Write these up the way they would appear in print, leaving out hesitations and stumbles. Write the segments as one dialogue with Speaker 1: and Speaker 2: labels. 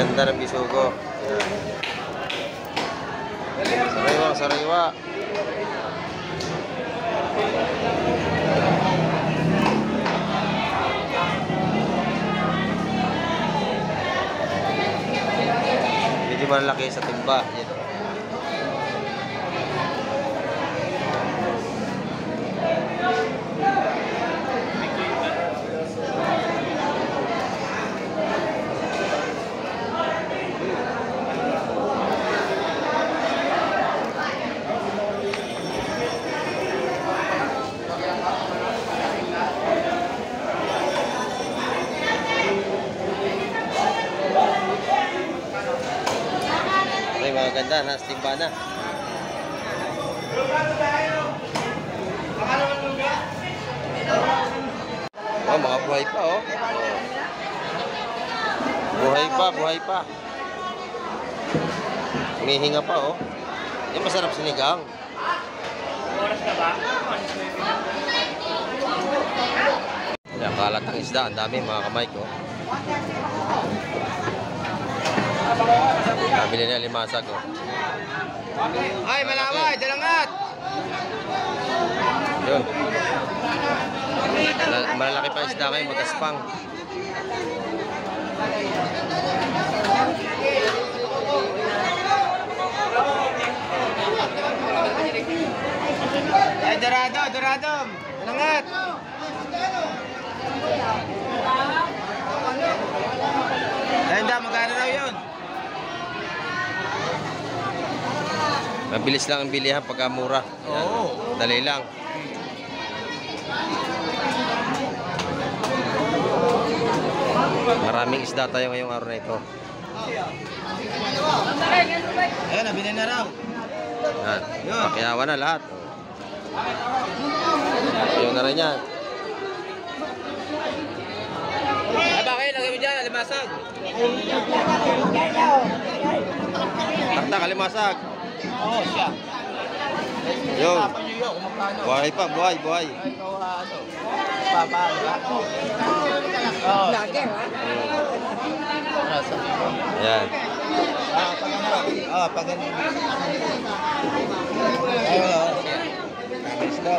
Speaker 1: Ganda ng bisugo. Sariwa, sariwa. Medyo malaki sa timba. Yan. Maganda na timba na. Oh, mga buhay pa oh. Buhay pa. Humihinga pa oh. Yung masarap sinigang.
Speaker 2: Oras ka ba?
Speaker 1: Yan, kalat ang isda. Ang dami mga kamay ko. Nabili niya limasag oh.
Speaker 2: Ay, malaway, dalangat.
Speaker 1: Yun. Malalaki pa isda kayo, magaspang.
Speaker 2: Ay, dorado, dalangat. Ay, magkano raw yun?
Speaker 1: Mabilis lang ang bilihan pagka mura.
Speaker 2: Oo.
Speaker 1: Dali lang. Maraming isda tayo ngayong araw na ito.
Speaker 2: Ayun, nabili na raw.
Speaker 1: Yan. Pakiyawan na lahat. Yun na rin yan.
Speaker 2: Ay, bakit? Lagay mo dyan, alimasag.
Speaker 1: Takta, kalimasag.
Speaker 2: Oo, siya.
Speaker 1: Yun.
Speaker 2: Tapan nyo yun, kung magkano.
Speaker 1: Buhay pa, buhay.
Speaker 2: Ay, ikaw, ano? Papaano ba? Oo. Lager, ha?
Speaker 1: Yan.
Speaker 2: Pag ano? Pag ano? Ayun, siya. Isda.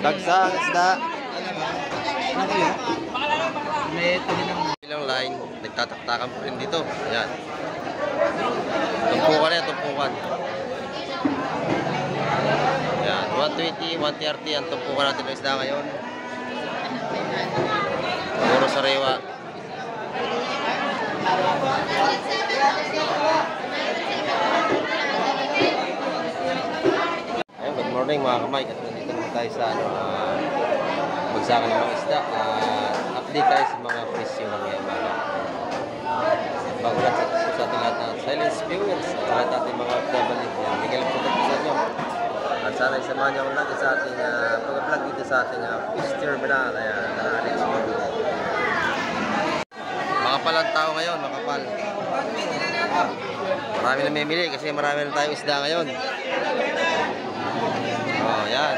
Speaker 1: Dagsang isda.
Speaker 2: Ano yun? May tali ng...
Speaker 1: Ilang line, nagtataktakan po rin dito. Yan. Tumpukan yan, tumpukan. Yan, 120, 130 ang tumpukan natin ng isda ngayon. Puro sariwa. Ayun, good morning mga kamay. At nandito naman tayo sa bagsakan ng mga isda. Update tayo sa mga presyo ng ngayon. Bago natin sa ating lahat ng silence viewers, lahat ating mga FW. Miguel po ito sa inyo. At sana isamahan niyo lang sa ating pag-vlog dito sa ating fish terminal. Ayan, let's go. Makapal ang tao ngayon, makapal. Marami na mamili kasi marami na tayong isda ngayon. Oh, yan.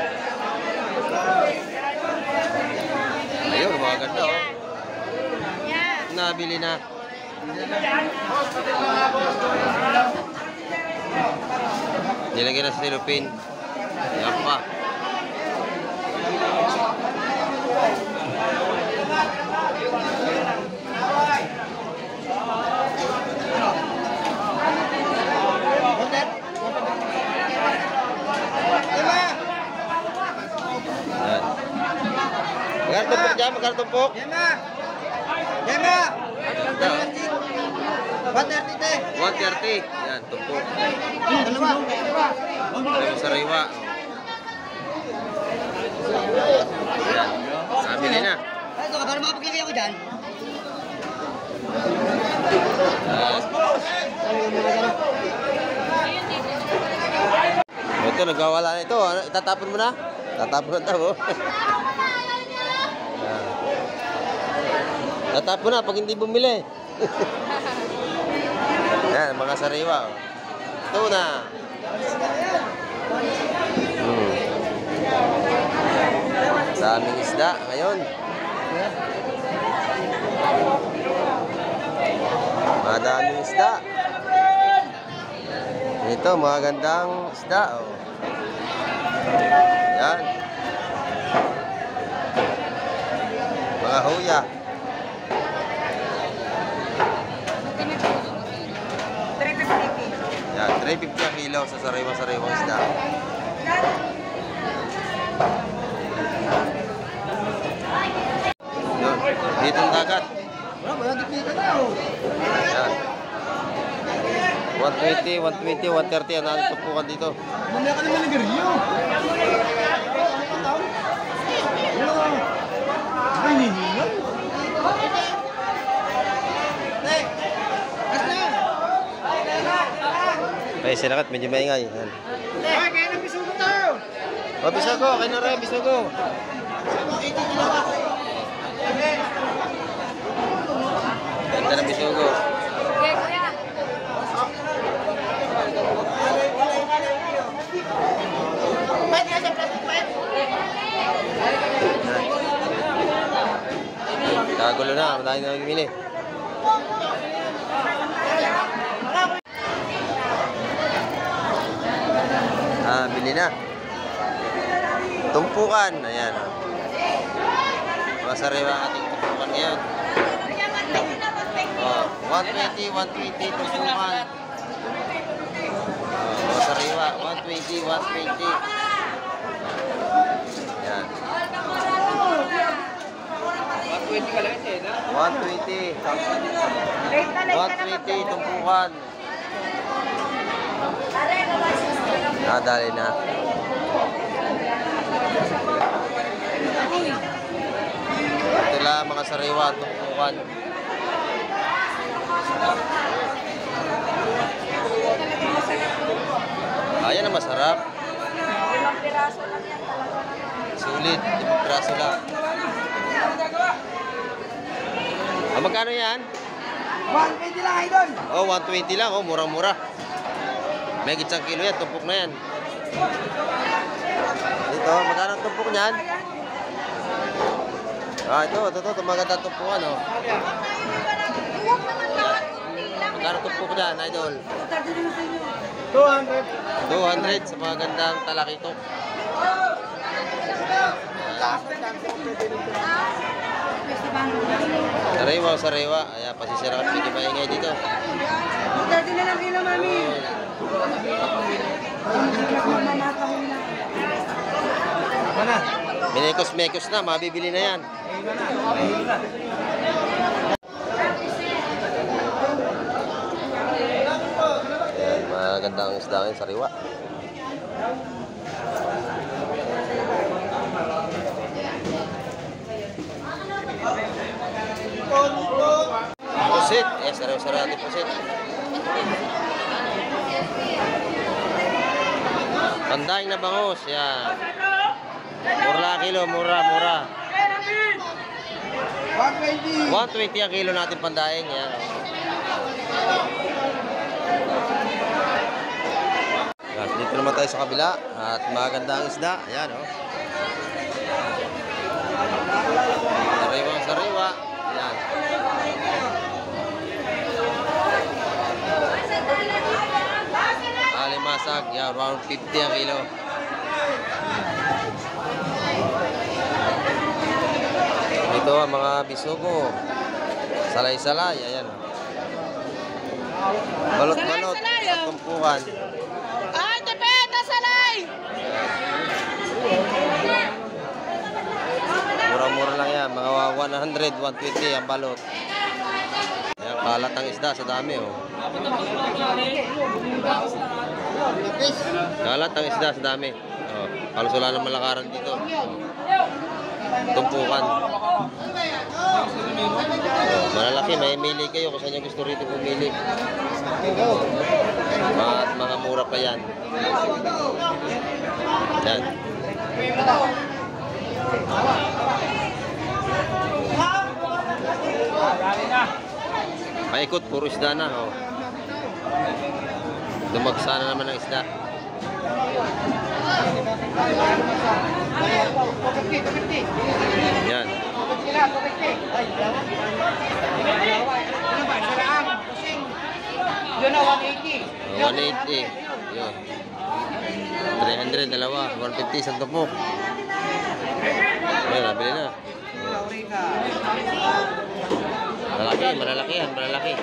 Speaker 1: Ayun, mga ganda oh. Nabili na. Nilagyan na sa silupin. Yan pa. Yan. Magkano tumpok dyan? Magkano tumpok?
Speaker 2: Yema!
Speaker 1: 130. Yan, tumpok. Sariwa. Yan. Nabili na.
Speaker 2: Ito, paano mapagkikaya ko dyan?
Speaker 1: Ito, nagwawala na ito. Itatapon mo na? Tatapon na ito. Tatapon na pag hindi bumili. Yan, mga sariwa. Ito na. Sa aming isda ngayon. Daming isda. Ito, mga gandang isda. Oh. Yan. Mga huya. Yan, 350 ang kilo sa sariwa-sariwang isda. Yun, dito ang dagat. Yan. 120, 120, 130 ang natutupukan dito.
Speaker 2: Mamaya ka naman nag-review. Ay, hihingay.
Speaker 1: Ay, sinakat, medyo maingay. Yan.
Speaker 2: Ay, kaya nang bisugo tayo.
Speaker 1: O, bisogo, kayo na rin, bisogo. Ganda na bisogo.
Speaker 3: Okay, kuya.
Speaker 1: Kagulo na, madami na bumili. Bili na. Tumpukan, ayan. Masariwa ang ating tumpukan ngayon. 120, 120, tumpukan. Masariwa, 120, 120. Ayan.
Speaker 2: 120 ka lang ito, na?
Speaker 1: 120. 120, tumpukan. Dali na. Ito lang mga sariwa, tumpukan. Ayan na masarap.
Speaker 3: 5 piraso lang yan talaga.
Speaker 1: Sulit, 5 piraso lang. Magkano yan?
Speaker 2: 120 lang, idol.
Speaker 1: Oh, 120 lang. Oh, murang-mura. May isang kilo yan, tumpok na yan. Dito, magkano ang tumpok niyan? Ito, maganda ang tumpukan, oh. Magkano tumpok niyan, idol?
Speaker 2: 200.
Speaker 1: 200 sa mga gandang talakitok. Sariwa, sariwa. Ayan, pasisira ka, medyo maingay dito.
Speaker 3: 30 na lang kilo, mami.
Speaker 2: Mana?
Speaker 1: Minekos-mekos na, mabibili na yan. Ayan, magandang isda ngayon, sariwa. Pusit. Sariwa-sariwa natin pusit. Pandaing na bangus. Yan. Mura kilo. Mura.
Speaker 2: 120.
Speaker 1: 120 ang kilo natin pandaing. Yan. At dito naman tayo sa kabila. At magandang isda. Ayan, oh. Sariwa. Ayan. Alimasag. Yan, around 50 ang kilo. Ito ang mga bisugo. Salay-salay. Ayan. Balot-balot. At tumpukan.
Speaker 3: Ay, depende, salay!
Speaker 1: Mura-mura lang yan. Mga 100, 120 ang balot. Ayan, kalat ang isda sa dami, oh. Kalat ang isda sa dami. Oh, halos wala ng malakaran dito. Tumpukan. Malalaki, may mili kayo kung saan yung gusto rito pumili. Mga mura pa yan. Yan. Maikot, puro isda na. Oh. Dumagsa na naman ang isda. Yan. 180. Yun. 300, dalawa. 150, isang tupok. Ayun, nabili na. Malalaki, malalaki yan, malalaki.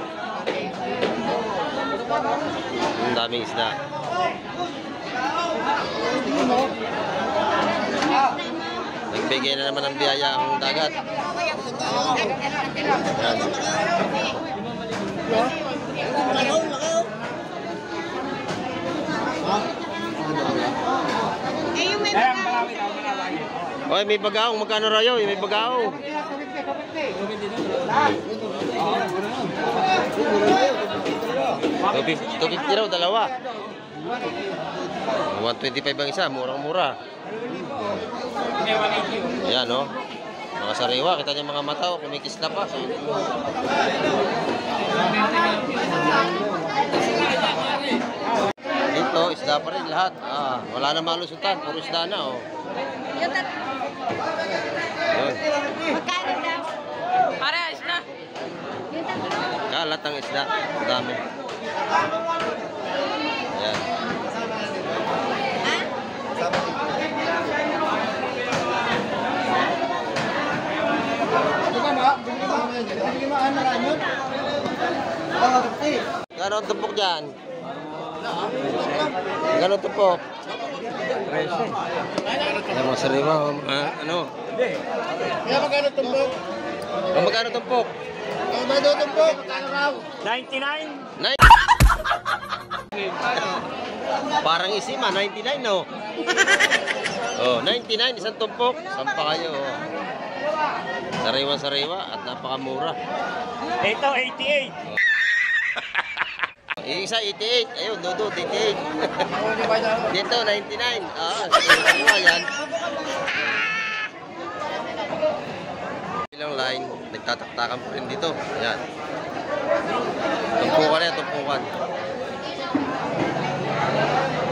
Speaker 1: Ang daming isda. Nagbigay na naman ng biyaya ang dagat. Yan. Oy, may bagaong. Magkano rayo? May bagaong. $250 raw, dalawa. 125 ang isa. Murang-mura. Ayan, no? Mga sariwa. Kita niyo mga mata, oh. Kumikis na pa. Dito, isda pa rin lahat. Wala na malusutan. Puro isda na, oh. Yun.
Speaker 3: Magkano daw? Parehas na.
Speaker 1: Kalat ang isda. Dami. Ayan. Gano'n ang tupok dyan? Gano'n ang tupok? Ayan mga sariwa. Ano?
Speaker 2: Kaya magkano tumpok?
Speaker 1: Magkano tumpok?
Speaker 2: Magkano tumpok?
Speaker 1: 99. Parang isima, 99 no? Oh, 99, isang tumpok. Sampa kayo. Oh. Sariwa-sariwa at napakamura.
Speaker 2: Ito, 88.
Speaker 1: Yung isa, 88. Ayun, Dodo, 88. Dito, 99. Sariwa yan. Ilang line, nagtataktakan po rin dito. Ayan. Tumpukan yan, tumpukan.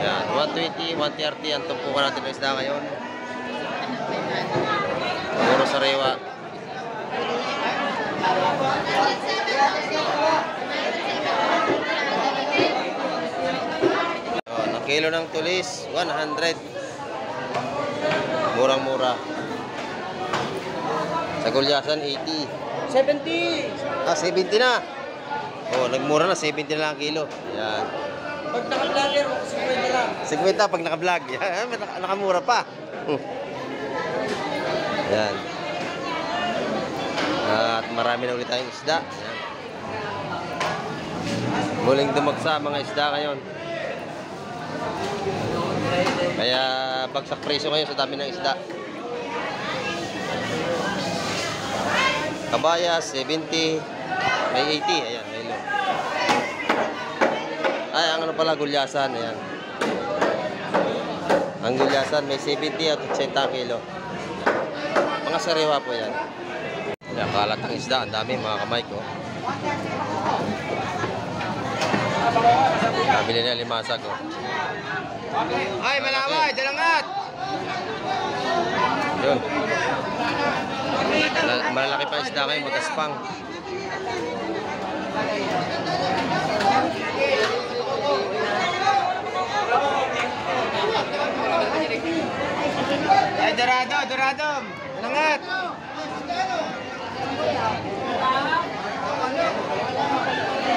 Speaker 1: Ayan, 120, 130 ang tumpukan natin ng isda ngayon. Puro sariwa. Ang kilo ng tulis, 100. Murang-mura. Sa Gulyasan, 80.
Speaker 2: 70.
Speaker 1: 70 na. Oh, nagmura na, 70 na lang ang kilo. Yan.
Speaker 2: Pag naka-vlogger, 50 lang.
Speaker 1: 50 pag naka-vlog. Yan, nakamura pa. Yan. At marami na ulit tayong isda. Yan. Muling dumagsa mga isda ngayon. Kaya bagsak presyo ngayon sa dami ng isda. Kabayas, 70. May 80. Ayan, may low. Ay, ang ano pala, Gulyasan. Ayan. Ang Gulyasan, may 70 at 80 kilo. Mga sariwa po yan. Ayan, kalat ang isda. Ang dami, mga kamay ko. Nabili na limasag, oh.
Speaker 2: Ay, malaway, dalangat.
Speaker 1: Yun. Malalaki pa isda ngayon, magaspang.
Speaker 2: Ay, dorado, dorado. Dalangat.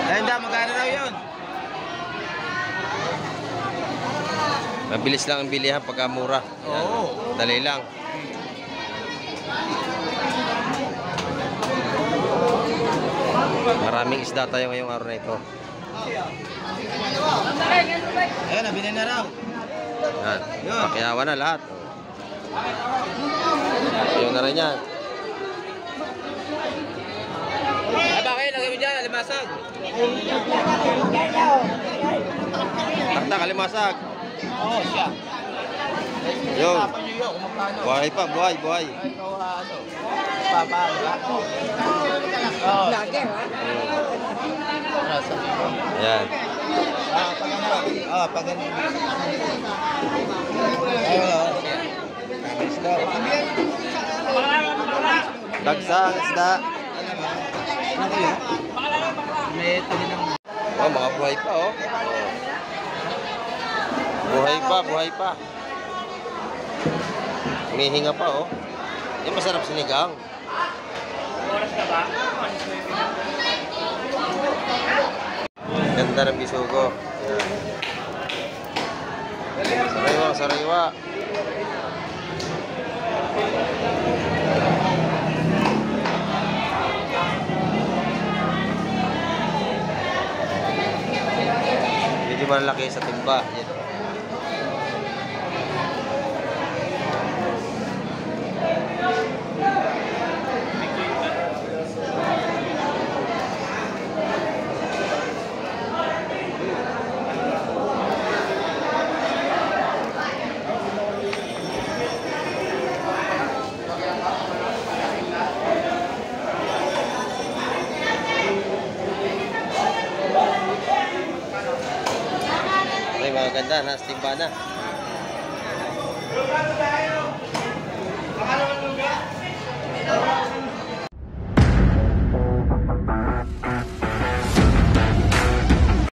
Speaker 2: Ay, magkano raw yun?
Speaker 1: Mabilis lang ang bilihan pagka mura.
Speaker 2: Oo.
Speaker 1: Dali lang. Maraming isda tayo ngayong araw na ito.
Speaker 2: Ayun, nabili na raw.
Speaker 1: Yan. Pakiyawan na lahat. Yun na rin yan.
Speaker 2: Ay, bakit? Lagay mo dyan, alimasag.
Speaker 1: Taktak, alimasag.
Speaker 2: Oo, siya.
Speaker 1: Yun.
Speaker 2: Tapan nyo yun, kung magkano.
Speaker 1: Buhay pa, buhay, buhay.
Speaker 2: Ay, ikaw, ano? Papaga. Oo. Lagi, ha?
Speaker 1: Yan.
Speaker 2: Pag ano? Pag ano? Ayun, isda.
Speaker 1: Dagsa ang isda.
Speaker 2: Ano yun? May tali ng...
Speaker 1: Oh, mga buhay pa, oh. pa, buhay pa. Humihinga pa, oh. Yung masarap sinigang.
Speaker 2: Oras na ba?
Speaker 1: Ganda ng bisugo. Yan. Sariwa, sariwa. Medyo malaki sa timba. Yan. Ay, mga ganda, nasa timba na.